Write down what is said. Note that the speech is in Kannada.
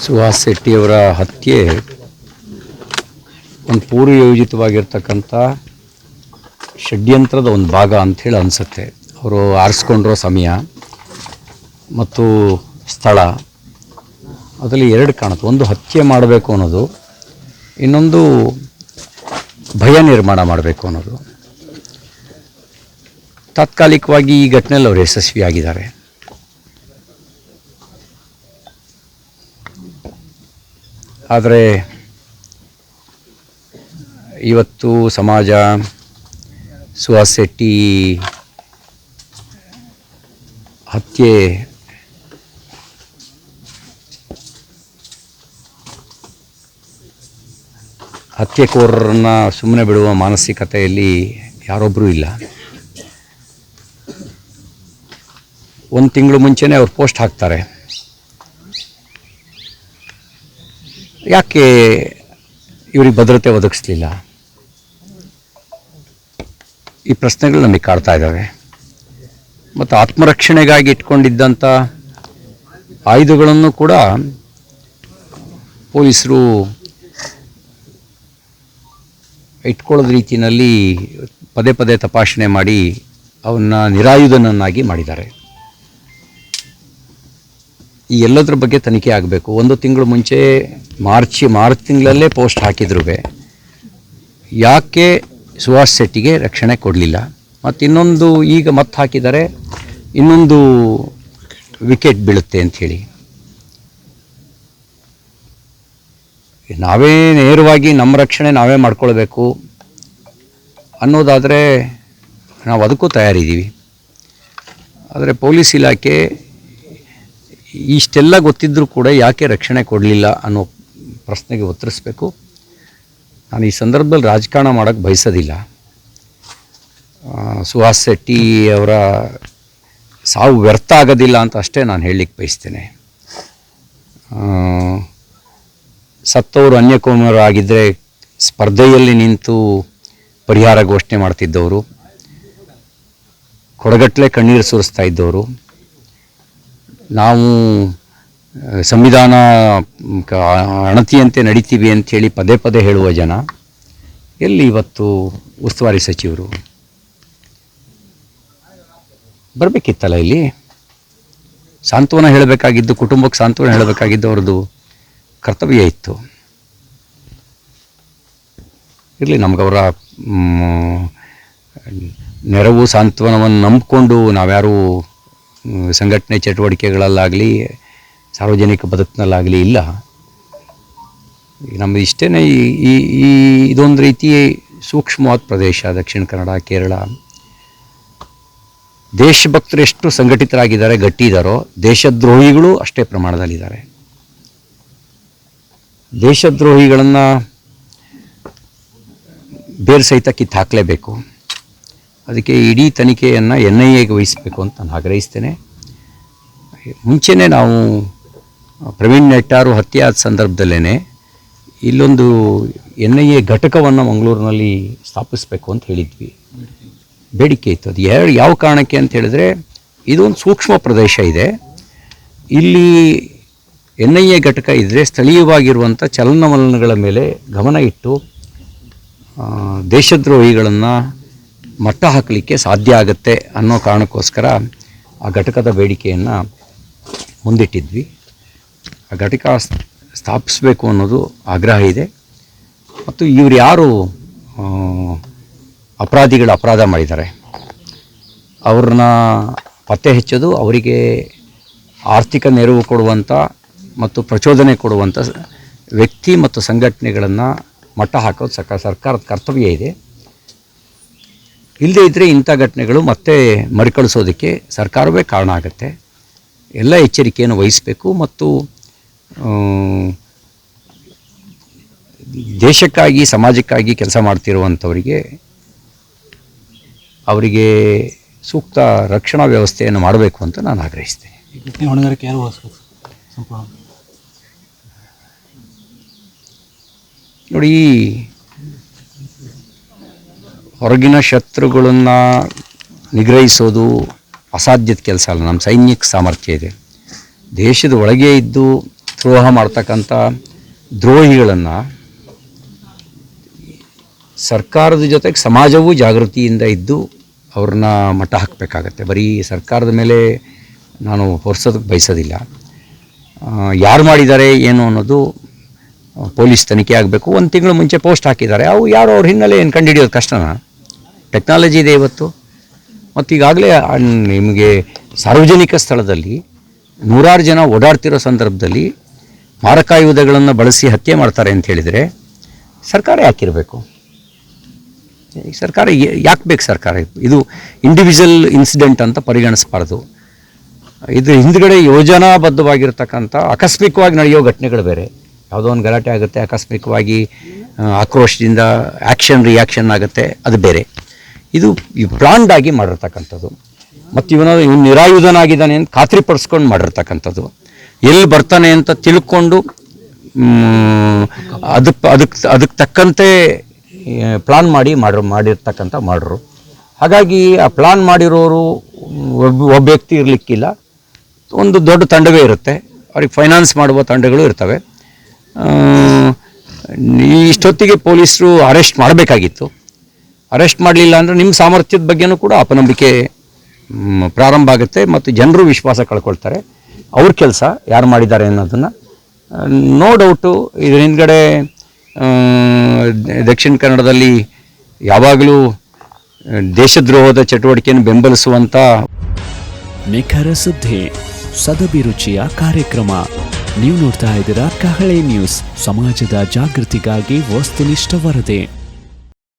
ಸುಹಾಸ್ ಶೆಟ್ಟಿಯವರ ಹತ್ಯೆ ಒಂದು ಪೂರ್ವಯೋಜಿತವಾಗಿರ್ತಕ್ಕಂಥ ಷಡ್ಯಂತ್ರದ ಒಂದು ಭಾಗ ಅಂಥೇಳಿ ಅನಿಸುತ್ತೆ. ಅವರು ಆರಿಸ್ಕೊಂಡಿರೋ ಸಮಯ ಮತ್ತು ಸ್ಥಳ ಅದರಲ್ಲಿ ಎರಡು ಕಾಣುತ್ತೆ. ಒಂದು ಹತ್ಯೆ ಮಾಡಬೇಕು ಅನ್ನೋದು, ಇನ್ನೊಂದು ಭಯ ನಿರ್ಮಾಣ ಮಾಡಬೇಕು ಅನ್ನೋದು. ತಾತ್ಕಾಲಿಕವಾಗಿ ಈ ಘಟನೆಯಲ್ಲಿ ಅವರು ಯಶಸ್ವಿಯಾಗಿದ್ದಾರೆ. ಆದರೆ ಇವತ್ತು ಸಮಾಜ ಸುಹಾಸ್ ಶೆಟ್ಟಿ ಹತ್ಯೆಕೋರರನ್ನ ಸುಮ್ಮನೆ ಬಿಡುವ ಮಾನಸಿಕತೆಯಲ್ಲಿ ಯಾರೊಬ್ಬರೂ ಇಲ್ಲ. ಒಂದು ತಿಂಗಳು ಮುಂಚೆನೇ ಅವ್ರು ಪೋಸ್ಟ್ ಹಾಕ್ತಾರೆ. ಯಾಕೆ ಇವ್ರಿಗೆ ಭದ್ರತೆ ಒದಗಿಸ್ಲಿಲ್ಲ? ಈ ಪ್ರಶ್ನೆಗಳು ನಮಗೆ ಕಾಡ್ತಾ ಇದ್ದಾವೆ. ಮತ್ತು ಆತ್ಮರಕ್ಷಣೆಗಾಗಿ ಇಟ್ಕೊಂಡಿದ್ದಂಥ ಆಯುಧಗಳನ್ನು ಕೂಡ ಪೊಲೀಸರು ಇಟ್ಕೊಳ್ಳೋದ ರೀತಿಯಲ್ಲಿ ಪದೇ ಪದೇ ತಪಾಸಣೆ ಮಾಡಿ ಅವನ್ನ ನಿರಾಯುಧನನ್ನಾಗಿ ಮಾಡಿದ್ದಾರೆ. ಈ ಎಲ್ಲದರ ಬಗ್ಗೆ ತನಿಖೆ ಆಗಬೇಕು. ಒಂದು ತಿಂಗಳು ಮುಂಚೆ ಮಾರ್ಚ್ ತಿಂಗಳಲ್ಲೇ ಪೋಸ್ಟ್ ಹಾಕಿದ್ರು. ಯಾಕೆ ಸುಹಾಸ್ ಶೆಟ್ಟಿಗೆ ರಕ್ಷಣೆ ಕೊಡಲಿಲ್ಲ? ಮತ್ತು ಇನ್ನೊಂದು ಈಗ ಮತ್ತೆ ಹಾಕಿದ್ದಾರೆ, ಇನ್ನೊಂದು ವಿಕೆಟ್ ಬೀಳುತ್ತೆ ಅಂಥೇಳಿ. ನಾವೇ ನೇರವಾಗಿ ನಮ್ಮ ರಕ್ಷಣೆ ನಾವೇ ಮಾಡ್ಕೊಳ್ಬೇಕು ಅನ್ನೋದಾದರೆ ನಾವು ಅದಕ್ಕೂ ತಯಾರಿದ್ದೀವಿ. ಆದರೆ ಪೊಲೀಸ್ ಇಲಾಖೆ ಇಷ್ಟೆಲ್ಲ ಗೊತ್ತಿದ್ದರೂ ಕೂಡ ಯಾಕೆ ರಕ್ಷಣೆ ಕೊಡಲಿಲ್ಲ ಅನ್ನೋ ಪ್ರಶ್ನೆಗೆ ಉತ್ತರಿಸಬೇಕು. ನಾನು ಈ ಸಂದರ್ಭದಲ್ಲಿ ರಾಜಕಾರಣ ಮಾಡೋಕ್ಕೆ ಬಯಸೋದಿಲ್ಲ. ಸುಹಾಸ್ ಶೆಟ್ಟಿ ಅವರ ಸಾವು ವ್ಯರ್ಥ ಆಗೋದಿಲ್ಲ ಅಂತ ಅಷ್ಟೇ ನಾನು ಹೇಳಲಿಕ್ಕೆ ಬಯಸ್ತೇನೆ. ಸತ್ತವರು ಅನ್ಯಕೋಮರಾಗಿದ್ದರೆ ಸ್ಪರ್ಧೆಯಲ್ಲಿ ನಿಂತು ಪರಿಹಾರ ಘೋಷಣೆ ಮಾಡ್ತಿದ್ದವರು, ಕೊಡಗಟ್ಟಲೆ ಕಣ್ಣೀರು ಸುರಿಸ್ತಾ ಇದ್ದವರು, ನಾವು ಸಂವಿಧಾನ ಅಣತಿಯಂತೆ ನಡೀತೀವಿ ಅಂಥೇಳಿ ಪದೇ ಪದೇ ಹೇಳುವ ಜನ ಎಲ್ಲಿ ಇವತ್ತು ಉಸ್ತುವಾರಿ ಸಚಿವರು ಬರಬೇಕಿತ್ತಲ್ಲ? ಇಲ್ಲಿ ಸಾಂತ್ವನ ಹೇಳಬೇಕಾಗಿದ್ದು, ಕುಟುಂಬಕ್ಕೆ ಸಾಂತ್ವನ ಹೇಳಬೇಕಾಗಿದ್ದು ಅವ್ರದ್ದು ಕರ್ತವ್ಯ ಇತ್ತು. ಇರಲಿ, ನಮಗವರ ನೆರವು ಸಾಂತ್ವನವನ್ನು ನಂಬಿಕೊಂಡು ನಾವ್ಯಾರೂ ಸಂಘಟನೆ ಚಟುವಟಿಕೆಗಳಲ್ಲಾಗಲಿ ಸಾರ್ವಜನಿಕ ಬದುಕಿನಲ್ಲಾಗಲಿ ಇಲ್ಲ. ನಮ್ಮದು ಇಷ್ಟೇ. ಇದೊಂದು ರೀತಿ ಸೂಕ್ಷ್ಮವಾದ ಪ್ರದೇಶ ದಕ್ಷಿಣ ಕನ್ನಡ, ಕೇರಳ. ದೇಶಭಕ್ತರು ಎಷ್ಟು ಸಂಘಟಿತರಾಗಿದ್ದಾರೆ, ಗಟ್ಟಿ ಇದ್ದಾರೋ, ದೇಶದ್ರೋಹಿಗಳು ಅಷ್ಟೇ ಪ್ರಮಾಣದಲ್ಲಿದ್ದಾರೆ. ದೇಶದ್ರೋಹಿಗಳನ್ನು ಬೇರೆ ಸಹಿತ ಕಿತ್ತು ಹಾಕಲೇಬೇಕು. ಅದಕ್ಕೆ ಇಡೀ ತನಿಖೆಯನ್ನು NIAಗೆ ವಹಿಸಬೇಕು ಅಂತ ನಾನು ಆಗ್ರಹಿಸ್ತೇನೆ. ಮುಂಚೆನೇ ನಾವು ಪ್ರವೀಣ್ ನೆಟ್ಟಾರು ಹತ್ಯೆ ಆದ ಸಂದರ್ಭದಲ್ಲೇ ಇಲ್ಲೊಂದು NIA ಘಟಕವನ್ನು ಮಂಗಳೂರಿನಲ್ಲಿ ಸ್ಥಾಪಿಸಬೇಕು ಅಂತ ಹೇಳಿದ್ವಿ. ಬೇಡಿಕೆ ಇತ್ತು. ಅದು ಯಾವ ಕಾರಣಕ್ಕೆ ಅಂತ ಹೇಳಿದ್ರೆ, ಇದೊಂದು ಸೂಕ್ಷ್ಮ ಪ್ರದೇಶ ಇದೆ. ಇಲ್ಲಿ NIA ಘಟಕ ಇದ್ದರೆ ಸ್ಥಳೀಯವಾಗಿರುವಂಥ ಚಲನವಲನಗಳ ಮೇಲೆ ಗಮನ ಇಟ್ಟು ದೇಶದ್ರೋಹಿಗಳನ್ನು ಮಟ್ಟ ಹಾಕಲಿಕ್ಕೆ ಸಾಧ್ಯ ಆಗುತ್ತೆ ಅನ್ನೋ ಕಾರಣಕ್ಕೋಸ್ಕರ ಆ ಘಟಕದ ಬೇಡಿಕೆಯನ್ನು ಮುಂದಿಟ್ಟಿದ್ವಿ. ಆ ಘಟಕ ಸ್ಥಾಪಿಸಬೇಕು ಅನ್ನೋದು ಆಗ್ರಹ ಇದೆ. ಮತ್ತು ಇವರು ಯಾರು ಅಪರಾಧ ಮಾಡಿದ್ದಾರೆ ಅವ್ರನ್ನ ಪತ್ತೆ ಹಚ್ಚೋದು, ಅವರಿಗೆ ಆರ್ಥಿಕ ನೆರವು ಕೊಡುವಂಥ ಮತ್ತು ಪ್ರಚೋದನೆ ಕೊಡುವಂಥ ವ್ಯಕ್ತಿ ಮತ್ತು ಸಂಘಟನೆಗಳನ್ನು ಮಟ್ಟ ಹಾಕೋದು ಸರ್ಕಾರದ ಕರ್ತವ್ಯ ಇದೆ. ಇಲ್ಲದೇ ಇದ್ದರೆ ಇಂಥ ಘಟನೆಗಳು ಮತ್ತೆ ಮರುಕಳಿಸೋದಕ್ಕೆ ಸರ್ಕಾರವೇ ಕಾರಣ ಆಗುತ್ತೆ. ಎಲ್ಲ ಎಚ್ಚರಿಕೆಯನ್ನು ವಹಿಸಬೇಕು. ಮತ್ತು ದೇಶಕ್ಕಾಗಿ ಸಮಾಜಕ್ಕಾಗಿ ಕೆಲಸ ಮಾಡ್ತಿರುವಂಥವರಿಗೆ ಅವರಿಗೆ ಸೂಕ್ತ ರಕ್ಷಣಾ ವ್ಯವಸ್ಥೆಯನ್ನು ಮಾಡಬೇಕು ಅಂತ ನಾನು ಆಗ್ರಹಿಸ್ತೇನೆ. ನೋಡಿ, ಹೊರಗಿನ ಶತ್ರುಗಳನ್ನು ನಿಗ್ರಹಿಸೋದು ಅಸಾಧ್ಯದ ಕೆಲಸ ಅಲ್ಲ. ನಮ್ಮ ಸೈನಿಕ ಸಾಮರ್ಥ್ಯ ಇದೆ. ದೇಶದ ಒಳಗೆ ಇದ್ದು ದ್ರೋಹ ಮಾಡ್ತಕ್ಕಂಥ ದ್ರೋಹಿಗಳನ್ನು ಸರ್ಕಾರದ ಜೊತೆಗೆ ಸಮಾಜವೂ ಜಾಗೃತಿಯಿಂದ ಇದ್ದು ಅವ್ರನ್ನ ಮಟ್ಟ ಹಾಕಬೇಕಾಗತ್ತೆ. ಬರೀ ಸರ್ಕಾರದ ಮೇಲೆ ನಾನು ಹೊರಿಸೋದಕ್ಕೆ ಬಯಸೋದಿಲ್ಲ. ಯಾರು ಮಾಡಿದ್ದಾರೆ ಏನು ಅನ್ನೋದು ಪೊಲೀಸ್ ತನಿಖೆ ಆಗಬೇಕು. 1 ತಿಂಗಳು ಮುಂಚೆ ಪೋಸ್ಟ್ ಹಾಕಿದ್ದಾರೆ, ಅವು ಯಾರು ಅವ್ರ ಹಿನ್ನೆಲೆ ಏನು ಕಂಡುಹಿಡಿಯೋದು ಕಷ್ಟನಾ? ಟೆಕ್ನಾಲಜಿ ಇದೆ ಇವತ್ತು. ಮತ್ತು ಈಗಾಗಲೇ ನಿಮಗೆ ಸಾರ್ವಜನಿಕ ಸ್ಥಳದಲ್ಲಿ 100 ಜನ ಓಡಾಡ್ತಿರೋ ಸಂದರ್ಭದಲ್ಲಿ ಮಾರಕಾಯುಧಗಳನ್ನು ಬಳಸಿ ಹತ್ಯೆ ಮಾಡ್ತಾರೆ ಅಂತ ಹೇಳಿದರೆ ಸರ್ಕಾರ ಯಾಕಿರಬೇಕು? ಸರ್ಕಾರ ಯಾಕೆ ಬೇಕು? ಸರ್ಕಾರ ಇದು ಇಂಡಿವಿಜುವಲ್ ಇನ್ಸಿಡೆಂಟ್ ಅಂತ ಪರಿಗಣಿಸಬಾರ್ದು. ಇದು ಹಿಂದ್ಗಡೆ ಯೋಜನಾಬದ್ಧವಾಗಿರ್ತಕ್ಕಂಥ ಆಕಸ್ಮಿಕವಾಗಿ ನಡೆಯೋ ಘಟನೆಗಳು ಬೇರೆ. ಯಾವುದೋ ಒಂದು ಗಲಾಟೆ ಆಗುತ್ತೆ, ಆಕಸ್ಮಿಕವಾಗಿ ಆಕ್ರೋಶದಿಂದ ರಿಯಾಕ್ಷನ್ ಆಗುತ್ತೆ, ಅದು ಬೇರೆ. ಇದು ಪ್ಲಾನ್ಡ್ ಆಗಿ ಮಾಡಿರ್ತಕ್ಕಂಥದ್ದು. ಮತ್ತು ಇವನು ನಿರಾಯುಧನಾಗಿದ್ದಾನೆ ಅಂತ ಖಾತ್ರಿಪಡಿಸ್ಕೊಂಡು ಮಾಡಿರ್ತಕ್ಕಂಥದ್ದು. ಎಲ್ಲಿ ಬರ್ತಾನೆ ಅಂತ ತಿಳ್ಕೊಂಡು ಅದಕ್ಕೆ ತಕ್ಕಂತೆ ಪ್ಲಾನ್ ಮಾಡಿರ್ತಕ್ಕಂಥ ಮಾಡ್ರು. ಹಾಗಾಗಿ ಆ ಪ್ಲಾನ್ ಮಾಡಿರೋರು ಒಬ್ಬ ವ್ಯಕ್ತಿ ಇರಲಿಕ್ಕಿಲ್ಲ, ಒಂದು ದೊಡ್ಡ ತಂಡವೇ ಇರುತ್ತೆ. ಅವ್ರಿಗೆ ಫೈನಾನ್ಸ್ ಮಾಡುವ ತಂಡಗಳು ಇರ್ತವೆ. ಇಷ್ಟೊತ್ತಿಗೆ ಪೊಲೀಸರು ಅರೆಸ್ಟ್ ಮಾಡಬೇಕಾಗಿತ್ತು. ಅರೆಸ್ಟ್ ಮಾಡಲಿಲ್ಲ ಅಂದರೆ ನಿಮ್ಮ ಸಾಮರ್ಥ್ಯದ ಬಗ್ಗೆನೂ ಕೂಡ ಅಪನಂಬಿಕೆ ಪ್ರಾರಂಭ ಆಗುತ್ತೆ ಮತ್ತು ಜನರು ವಿಶ್ವಾಸ ಕಳ್ಕೊಳ್ತಾರೆ. ಅವ್ರ ಕೆಲಸ ಯಾರು ಮಾಡಿದ್ದಾರೆ ಅನ್ನೋದನ್ನು. ನೋ ಡೌಟು ಇದರ ಹಿಂದ್ಗಡೆ ದಕ್ಷಿಣ ಕನ್ನಡದಲ್ಲಿ ಯಾವಾಗಲೂ ದೇಶದ್ರೋಹದ ಚಟುವಟಿಕೆಯನ್ನು ಬೆಂಬಲಿಸುವಂಥ ನಿಖರ ಸುದ್ದಿ, ಸದಭಿರುಚಿಯ ಕಾರ್ಯಕ್ರಮ. ನೀವು ನೋಡ್ತಾ ಇದ್ದೀರಾ ಕಹಳೆ ನ್ಯೂಸ್, ಸಮಾಜದ ಜಾಗೃತಿಗಾಗಿ ವಸ್ತುನಿಷ್ಠ ವರದಿ.